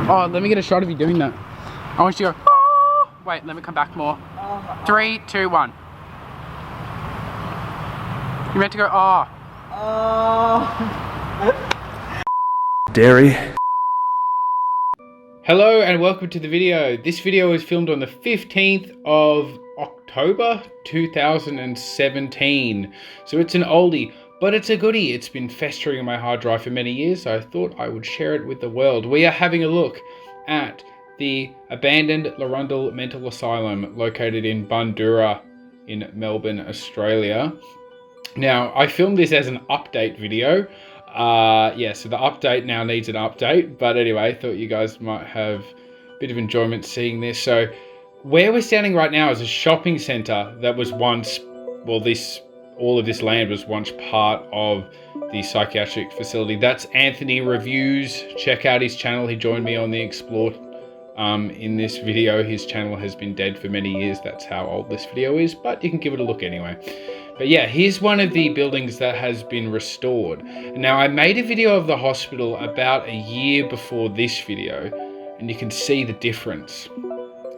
Oh, let me get a shot of you doing that. I want you to go, oh. Wait, let me come back more. 3, 2, 1. You meant to go, oh. Dairy. Hello and welcome to the video. This video was filmed on the 15th of October 2017. So it's an oldie, but it's a goodie. It's been festering on my hard drive for many years, so I thought I would share it with the world. We are having a look at the Abandoned Larundel Mental Asylum located in Bundoora in Melbourne, Australia. Now, I filmed this as an update video. So the update now needs an update. But anyway, I thought you guys might have a bit of enjoyment seeing this. So where we're standing right now is a shopping centre that was once, well, all of this land was once part of the psychiatric facility. That's Anthony Reviews. Check out his channel. He joined me on the Explore in this video. His channel has been dead for many years. That's how old this video is, but you can give it a look anyway. But yeah, here's one of the buildings that has been restored. Now, I made a video of the hospital about a year before this video, and you can see the difference.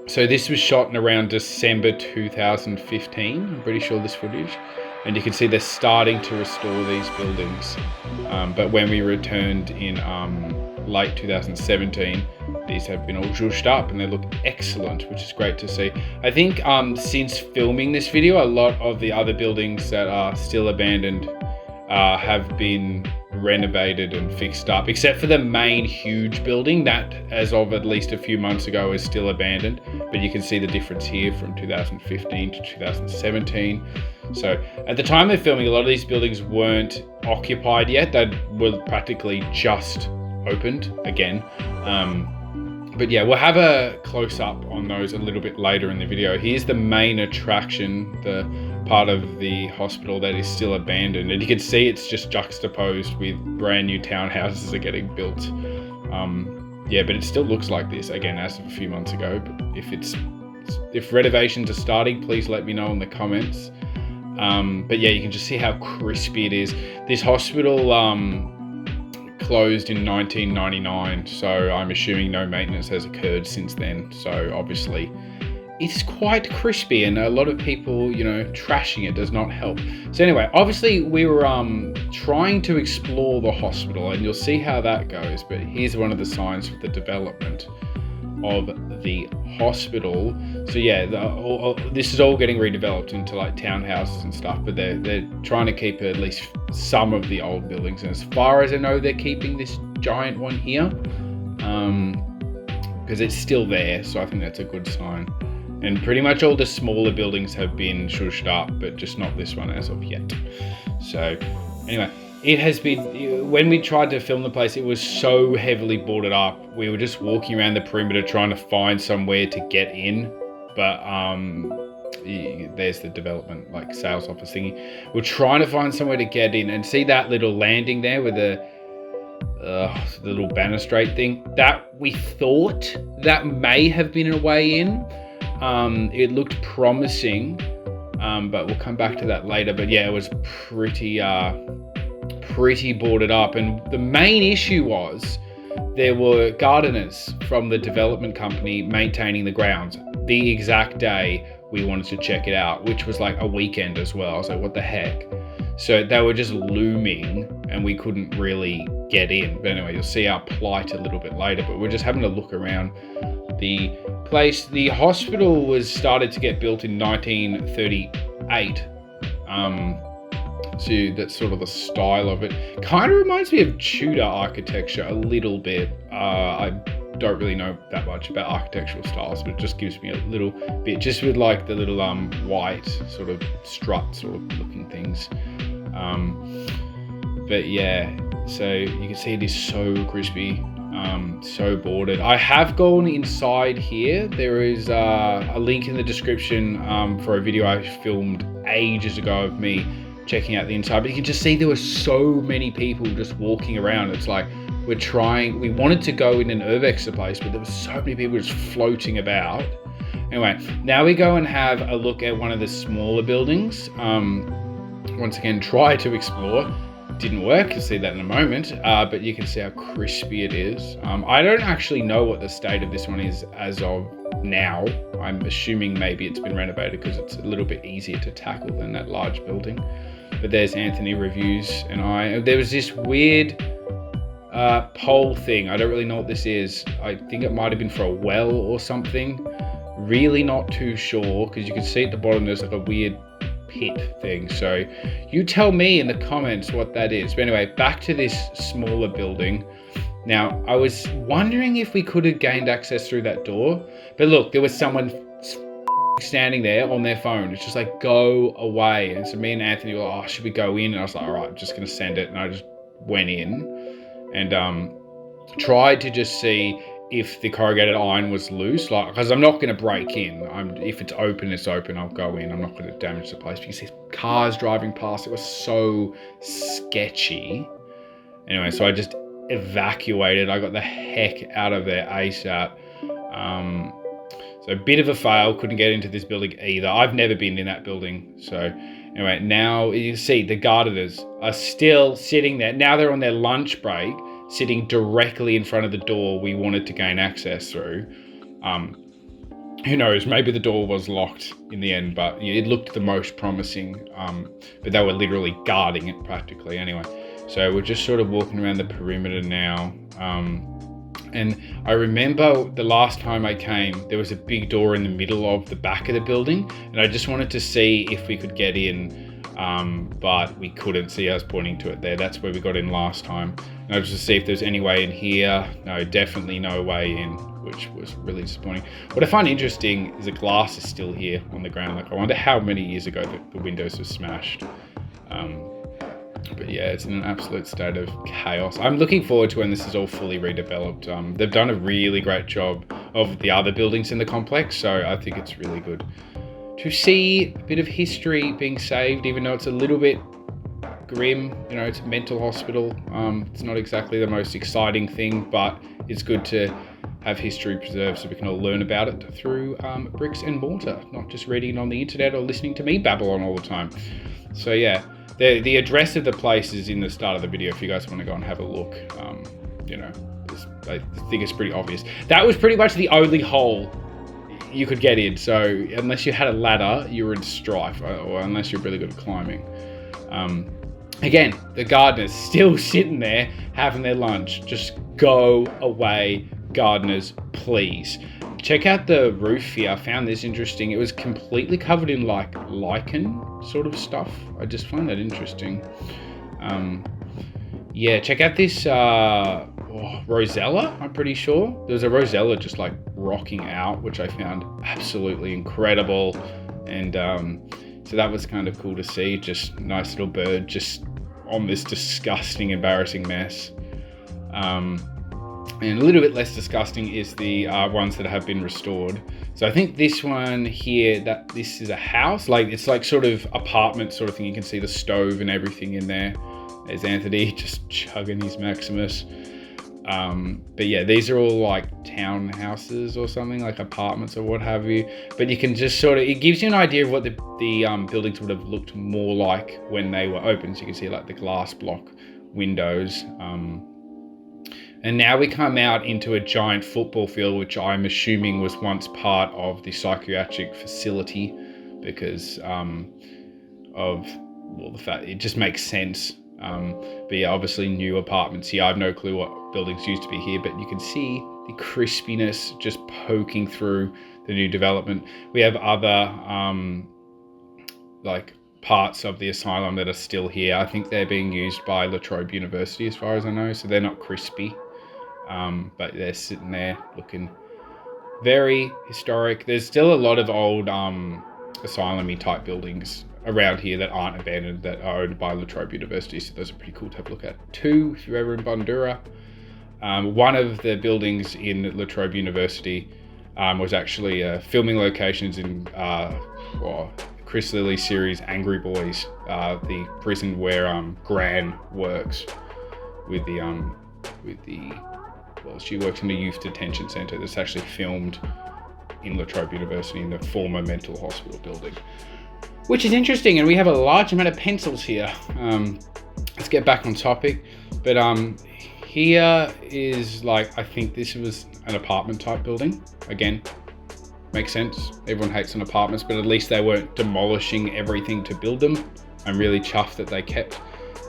So this was shot in around December 2015. I'm pretty sure this footage. And you can see they're starting to restore these buildings. But when we returned in late 2017, these have been all zhushed up and they look excellent, which is great to see. I think since filming this video, a lot of the other buildings that are still abandoned have been renovated and fixed up, except for the main huge building that, as of at least a few months ago, is still abandoned. But you can see the difference here from 2015 to 2017. So at the time of filming, a lot of these buildings weren't occupied yet. They were practically just opened again. But yeah, we'll have a close-up on those a little bit later in the video. Here's the main attraction, the part of the hospital that is still abandoned. And you can see it's just juxtaposed with brand new townhouses are getting built. Yeah, but it still looks like this, again, as of a few months ago. But if renovations are starting, please let me know in the comments. But yeah, you can just see how crispy it is. This hospital closed in 1999, so I'm assuming no maintenance has occurred since then. So obviously it's quite crispy, and a lot of people, trashing it does not help. So anyway, obviously we were trying to explore the hospital, and you'll see how that goes. But here's one of the signs for the development of the hospital. So yeah, this is all getting redeveloped into like townhouses and stuff, but they're trying to keep at least some of the old buildings. And as far as I know, they're keeping this giant one here because it's still there. So I think that's a good sign. And pretty much all the smaller buildings have been shushed up, but just not this one as of yet. So anyway, it has been, when we tried to film the place, it was so heavily boarded up. We were just walking around the perimeter trying to find somewhere to get in. But there's the development, like sales office thingy. We're trying to find somewhere to get in, and see that little landing there with the little balustrade thing? That we thought that may have been a way in. It looked promising, but we'll come back to that later. But yeah, it was pretty boarded up, and the main issue was there were gardeners from the development company maintaining the grounds the exact day we wanted to check it out, which was like a weekend as well. I was like, what the heck? So they were just looming and we couldn't really get in. But anyway, you'll see our plight a little bit later, but we're just having a look around the place. The hospital was started to get built in 1938. So that's sort of the style of it. Kind of reminds me of Tudor architecture a little bit. I don't really know that much about architectural styles, but it just gives me a little bit, just with like the little white sort of strut sort of looking things. But yeah, so you can see it is so crispy, so boarded. I have gone inside here. There is a link in the description for a video I filmed ages ago of me checking out the inside, but you can just see there were so many people just walking around. It's like we wanted to go in an Urbex place, but there were so many people just floating about. Anyway, now we go and have a look at one of the smaller buildings. Once again, try to explore. didn't work. You'll see that in a moment, but you can see how crispy it is. I don't actually know what the state of this one is as of now. I'm assuming maybe it's been renovated because it's a little bit easier to tackle than that large building. But there's Anthony reviews, and there was this weird pole thing. I don't really know what this is. I think it might have been for a well or something. Really not too sure, because you can see at the bottom there's like a weird pit thing. So you tell me in the comments what that is. But anyway, back to this smaller building. Now, I was wondering if we could have gained access through that door, but look, there was someone standing there on their phone. It's just like, go away. And so me and Anthony were like, oh, should we go in? And I was like, all right, I'm just going to send it. And I just went in and tried to just see if the corrugated iron was loose, like, because I'm not going to break in. If it's open, it's open. I'll go in. I'm not going to damage the place. But you see cars driving past. It was so sketchy. Anyway, so I just evacuated. I got the heck out of there ASAP. So a bit of a fail. Couldn't get into this building either. I've never been in that building. So anyway, now you see the gardeners are still sitting there. Now they're on their lunch break, sitting directly in front of the door we wanted to gain access through. Who knows, maybe the door was locked in the end, but it looked the most promising. But they were literally guarding it practically anyway. So we're just sort of walking around the perimeter now. And I remember the last time I came, there was a big door in the middle of the back of the building, and I just wanted to see if we could get in, but we couldn't. See, I was pointing to it there. That's where we got in last time. And I was just to see if there's any way in here. No, definitely no way in, which was really disappointing. What I find interesting is the glass is still here on the ground. Like, I wonder how many years ago the windows were smashed. But yeah, it's in an absolute state of chaos. I'm looking forward to when this is all fully redeveloped. They've done a really great job of the other buildings in the complex, so I think it's really good to see a bit of history being saved, even though it's a little bit grim. You know, it's a mental hospital. It's not exactly the most exciting thing, but it's good to have history preserved so we can all learn about it through bricks and mortar, not just reading it on the internet or listening to me babble on all the time. So yeah. The address of the place is in the start of the video if you guys want to go and have a look. You know, I think it's pretty obvious. That was pretty much the only hole you could get in. So unless you had a ladder, you were in strife, or unless you're really good at climbing. Again, the gardeners still sitting there having their lunch. Just go away, gardeners, please. Check out the roof here. I found this interesting. It was completely covered in like lichen sort of stuff. I just find that interesting. Yeah, check out this rosella, I'm pretty sure. There's a rosella just like rocking out, which I found absolutely incredible. And so that was kind of cool to see. Just nice little bird just on this disgusting, embarrassing mess. And a little bit less disgusting is the ones that have been restored. So I think this one here, that this is a house, like it's like sort of apartment sort of thing. You can see the stove and everything in there. There's Anthony just chugging his Maximus. But yeah, these are all like townhouses or something, like apartments or what have you. But you can just sort of, it gives you an idea of what the buildings would have looked more like when they were open. So you can see like the glass block windows. And now we come out into a giant football field, which I'm assuming was once part of the psychiatric facility because of, well, the fact it just makes sense. But yeah, obviously new apartments here. I have no clue what buildings used to be here, but you can see the crispiness just poking through the new development. We have other like parts of the asylum that are still here. I think they're being used by La Trobe University as far as I know, so they're not crispy. But they're sitting there looking very historic. There's still a lot of old asylum-y type buildings around here that aren't abandoned, that are owned by La Trobe University, so those are pretty cool to have a look at too if you're ever in Bundoora. One of the buildings in La Trobe University was actually filming locations in Chris Lilly's series Angry Boys, the prison where Gran works with the well, she works in a youth detention centre that's actually filmed in La Trobe University in the former mental hospital building, which is interesting. And we have a large amount of pencils here. let's get back on topic. But here is like, I think this was an apartment type building. Again, makes sense. Everyone hates on apartments, but at least they weren't demolishing everything to build them. I'm really chuffed that they kept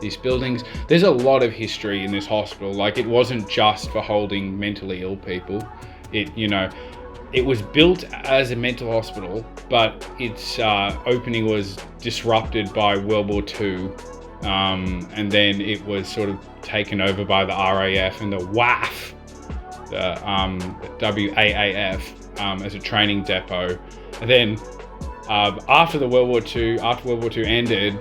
these buildings. There's a lot of history in this hospital. Like, it wasn't just for holding mentally ill people. It was built as a mental hospital, but its opening was disrupted by World War II. And then it was sort of taken over by the RAF and the WAF, the WAAF, as a training depot. And then after World War II ended,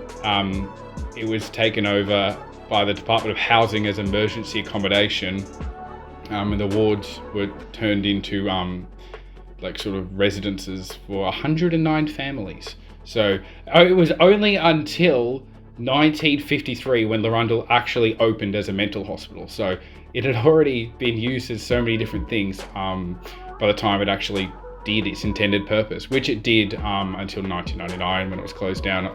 it was taken over by the Department of Housing as emergency accommodation, and the wards were turned into like sort of residences for 109 families. So it was only until 1953 when Larundel actually opened as a mental hospital. So it had already been used as so many different things by the time it actually did its intended purpose, which it did until 1999 when it was closed down,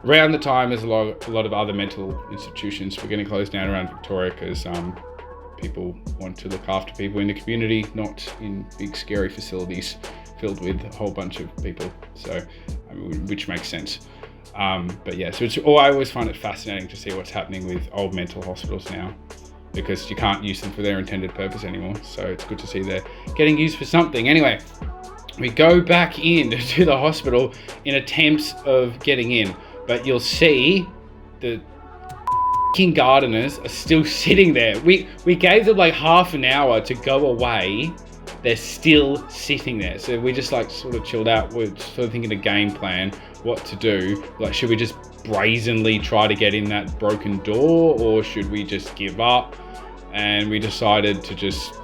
around the time as a lot of other mental institutions were getting closed down around Victoria, because people want to look after people in the community, not in big scary facilities filled with a whole bunch of people. So, which makes sense. But yeah, so I always find it fascinating to see what's happening with old mental hospitals now, because you can't use them for their intended purpose anymore. So it's good to see they're getting used for something. Anyway, we go back into the hospital in attempts of getting in, but you'll see the gardeners are still sitting there. We gave them like half an hour to go away. They're still sitting there. So we just like sort of chilled out. We're sort of thinking a game plan, what to do. Like, should we just brazenly try to get in that broken door, or should we just give up? And we decided to just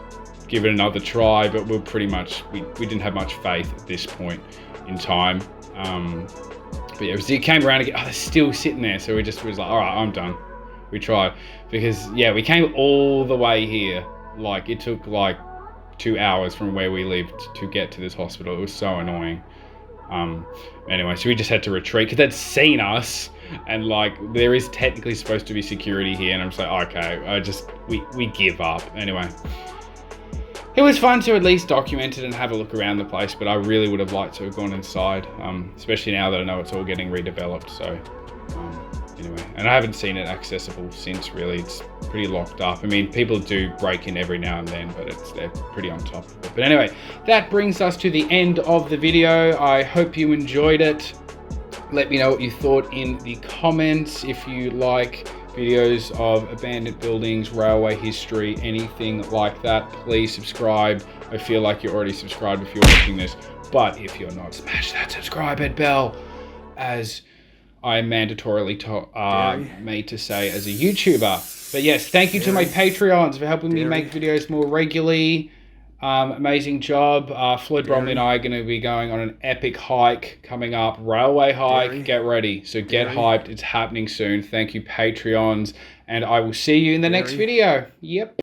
give it another try, but we didn't have much faith at this point in time. But yeah, it came around again. Oh, they're still sitting there. So we was like, all right, I'm done. We tried, because yeah, we came all the way here. Like, it took like 2 hours from where we lived to get to this hospital. It was so annoying. Anyway, so we just had to retreat because they'd seen us, and like, there is technically supposed to be security here, and I'm just like, okay, we give up. Anyway, it was fun to at least document it and have a look around the place, but I really would have liked to have gone inside, especially now that I know it's all getting redeveloped. So anyway, and I haven't seen it accessible since, really. It's pretty locked up. I mean, people do break in every now and then, but they're pretty on top of it. But anyway, that brings us to the end of the video. I hope you enjoyed it. Let me know what you thought in the comments. If you like videos of abandoned buildings, railway history, anything like that, please subscribe. I feel like you're already subscribed if you're watching this, but if you're not, smash that subscribe bell, as I'm mandatorily made to say as a YouTuber. But yes, thank you to my Patreons for helping me make videos more regularly. Amazing job. Floyd Bromley and I are going to be going on an epic hike coming up. Railway hike. Get ready. So get hyped. It's happening soon. Thank you, Patreons. And I will see you in the next video. Yep.